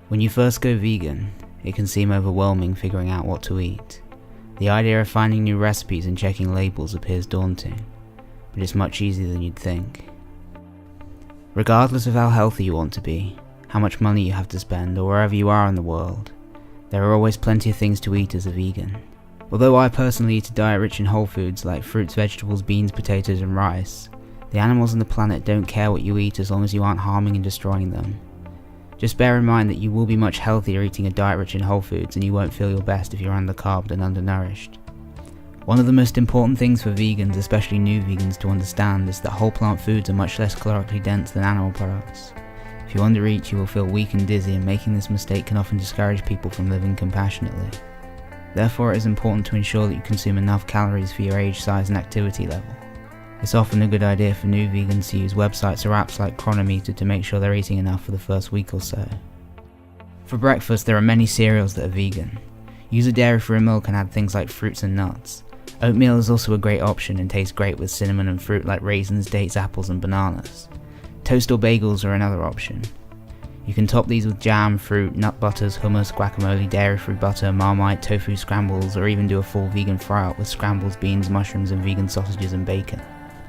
When you first go vegan, it can seem overwhelming figuring out what to eat. The idea of finding new recipes and checking labels appears daunting, but it's much easier than you'd think. Regardless of how healthy you want to be, how much money you have to spend, or wherever you are in the world, there are always plenty of things to eat as a vegan. Although I personally eat a diet rich in whole foods like fruits, vegetables, beans, potatoes and rice, the animals on the planet don't care what you eat as long as you aren't harming and destroying them. Just bear in mind that you will be much healthier eating a diet rich in whole foods, and you won't feel your best if you're undercarbed and undernourished. One of the most important things for vegans, especially new vegans, to understand is that whole plant foods are much less calorically dense than animal products. If you undereat, you will feel weak and dizzy, and making this mistake can often discourage people from living compassionately. Therefore, it is important to ensure that you consume enough calories for your age, size and activity level. It's often a good idea for new vegans to use websites or apps like Cronometer to make sure they're eating enough for the first week or so. For breakfast, there are many cereals that are vegan. Use a dairy-free milk and add things like fruits and nuts. Oatmeal is also a great option and tastes great with cinnamon and fruit like raisins, dates, apples and bananas. Toast or bagels are another option. You can top these with jam, fruit, nut butters, hummus, guacamole, dairy-free butter, Marmite, tofu scrambles, or even do a full vegan fry-up with scrambles, beans, mushrooms and vegan sausages and bacon.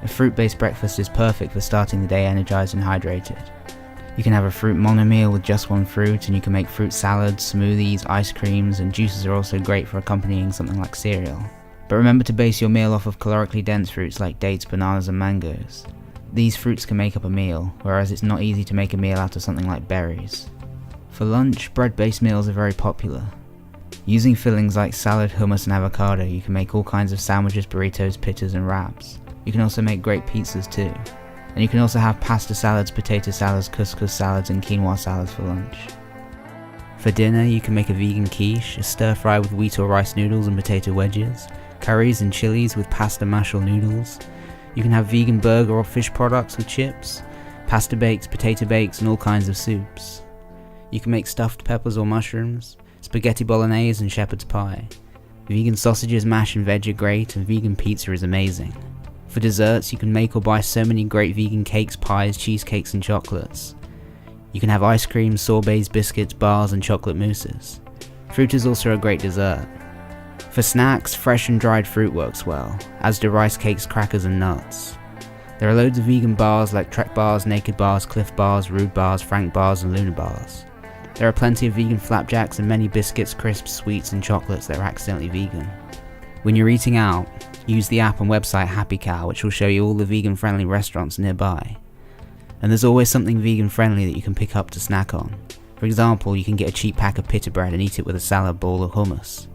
A fruit-based breakfast is perfect for starting the day energized and hydrated. You can have a fruit monomeal with just one fruit, and you can make fruit salads, smoothies, ice creams, and juices are also great for accompanying something like cereal. But remember to base your meal off of calorically dense fruits like dates, bananas and mangoes. These fruits can make up a meal, whereas it's not easy to make a meal out of something like berries. For lunch, bread-based meals are very popular. Using fillings like salad, hummus and avocado, you can make all kinds of sandwiches, burritos, pittas and wraps. You can also make great pizzas too. And you can also have pasta salads, potato salads, couscous salads and quinoa salads for lunch. For dinner, you can make a vegan quiche, a stir-fry with wheat or rice noodles and potato wedges, curries and chilies with pasta mash or noodles. You can have vegan burger or fish products with chips, pasta bakes, potato bakes and all kinds of soups. You can make stuffed peppers or mushrooms, spaghetti bolognese and shepherd's pie. Vegan sausages, mash and veg are great, and vegan pizza is amazing. For desserts, you can make or buy so many great vegan cakes, pies, cheesecakes and chocolates. You can have ice cream, sorbets, biscuits, bars and chocolate mousses. Fruit is also a great dessert. For snacks, fresh and dried fruit works well, as do rice cakes, crackers and nuts. There are loads of vegan bars like Trek bars, Naked bars, Cliff bars, Rude bars, Frank bars and Luna bars. There are plenty of vegan flapjacks and many biscuits, crisps, sweets and chocolates that are accidentally vegan. When you're eating out, use the app and website Happy Cow, which will show you all the vegan friendly restaurants nearby. And there's always something vegan friendly that you can pick up to snack on. For example, you can get a cheap pack of pita bread and eat it with a salad bowl or hummus.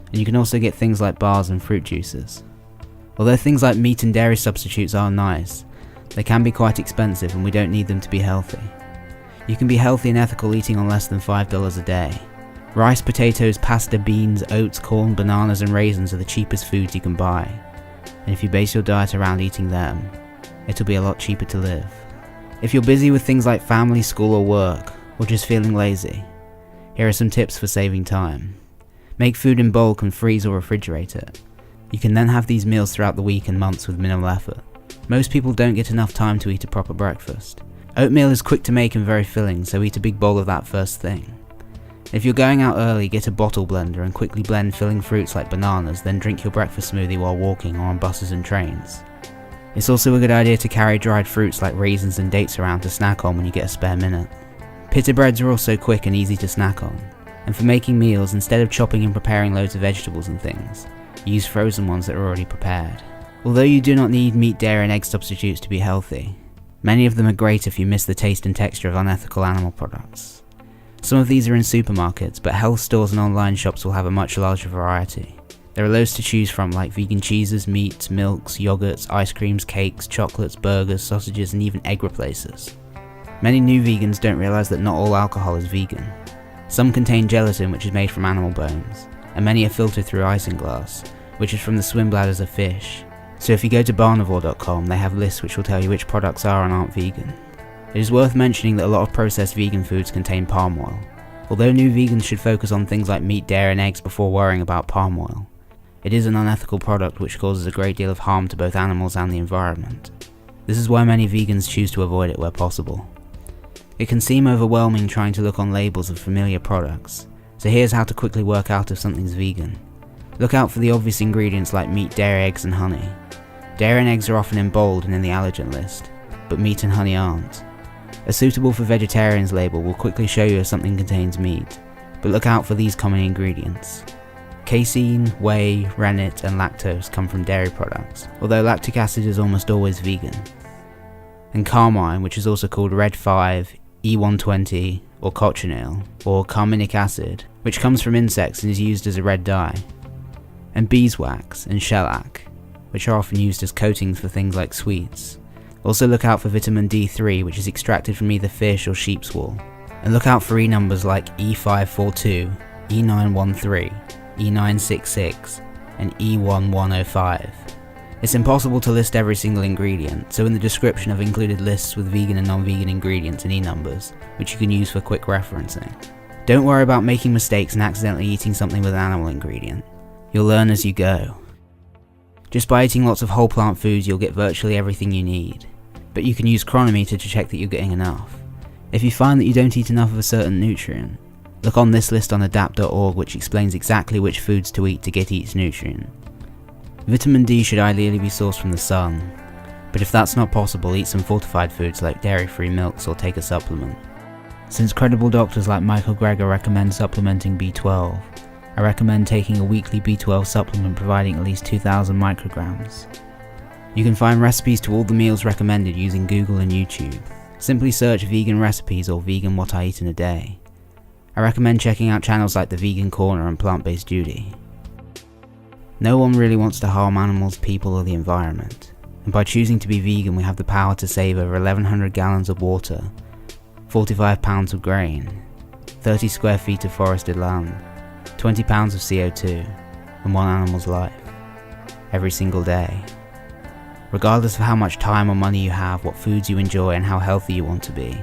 And you can also get things like bars and fruit juices. Although things like meat and dairy substitutes are nice, they can be quite expensive and we don't need them to be healthy. You can be healthy and ethical eating on less than $5 a day. Rice, potatoes, pasta, beans, oats, corn, bananas and raisins are the cheapest foods you can buy. And if you base your diet around eating them, it'll be a lot cheaper to live. If you're busy with things like family, school or work, or just feeling lazy, here are some tips for saving time. Make food in bulk and freeze or refrigerate it. You can then have these meals throughout the week and months with minimal effort. Most people don't get enough time to eat a proper breakfast. Oatmeal is quick to make and very filling, so eat a big bowl of that first thing. If you're going out early, get a bottle blender and quickly blend filling fruits like bananas, then drink your breakfast smoothie while walking or on buses and trains. It's also a good idea to carry dried fruits like raisins and dates around to snack on when you get a spare minute. Pita breads are also quick and easy to snack on. And for making meals, instead of chopping and preparing loads of vegetables and things, use frozen ones that are already prepared. Although you do not need meat, dairy and egg substitutes to be healthy, many of them are great if you miss the taste and texture of unethical animal products. Some of these are in supermarkets, but health stores and online shops will have a much larger variety. There are loads to choose from like vegan cheeses, meats, milks, yogurts, ice creams, cakes, chocolates, burgers, sausages and even egg replacers. Many new vegans don't realise that not all alcohol is vegan. Some contain gelatin, which is made from animal bones, and many are filtered through isinglass, which is from the swim bladders of fish. So if you go to barnivore.com, they have lists which will tell you which products are and aren't vegan. It is worth mentioning that a lot of processed vegan foods contain palm oil. Although new vegans should focus on things like meat, dairy and eggs before worrying about palm oil, it is an unethical product which causes a great deal of harm to both animals and the environment. This is why many vegans choose to avoid it where possible. It can seem overwhelming trying to look on labels of familiar products, so here's how to quickly work out if something's vegan. Look out for the obvious ingredients like meat, dairy, eggs and honey. Dairy and eggs are often in bold and in the allergen list, but meat and honey aren't. A suitable for vegetarians label will quickly show you if something contains meat, but look out for these common ingredients. Casein, whey, rennet and lactose come from dairy products, although lactic acid is almost always vegan. And carmine, which is also called red 5, E120 or cochineal, or carminic acid, which comes from insects and is used as a red dye. And beeswax and shellac, which are often used as coatings for things like sweets. Also look out for vitamin D3, which is extracted from either fish or sheep's wool. And look out for E numbers like E542, E913, E966, and E1105. It's impossible to list every single ingredient, so in the description I've included lists with vegan and non-vegan ingredients and E numbers, which you can use for quick referencing. Don't worry about making mistakes and accidentally eating something with an animal ingredient. You'll learn as you go. Just by eating lots of whole plant foods you'll get virtually everything you need, but you can use Chronometer to check that you're getting enough. If you find that you don't eat enough of a certain nutrient, look on this list on adapt.org, which explains exactly which foods to eat to get each nutrient. Vitamin D should ideally be sourced from the sun, but if that's not possible, eat some fortified foods like dairy-free milks or take a supplement. Since credible doctors like Michael Greger recommend supplementing B12, I recommend taking a weekly B12 supplement providing at least 2,000 micrograms. You can find recipes to all the meals recommended using Google and YouTube. Simply search vegan recipes or vegan what I eat in a day. I recommend checking out channels like the Vegan Corner and Plant-Based Judy. No one really wants to harm animals, people or the environment, and by choosing to be vegan we have the power to save over 1,100 gallons of water, 45 pounds of grain, 30 square feet of forested land, 20 pounds of CO2, and one animal's life, every single day. Regardless of how much time or money you have, what foods you enjoy and how healthy you want to be,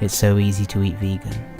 it's so easy to eat vegan.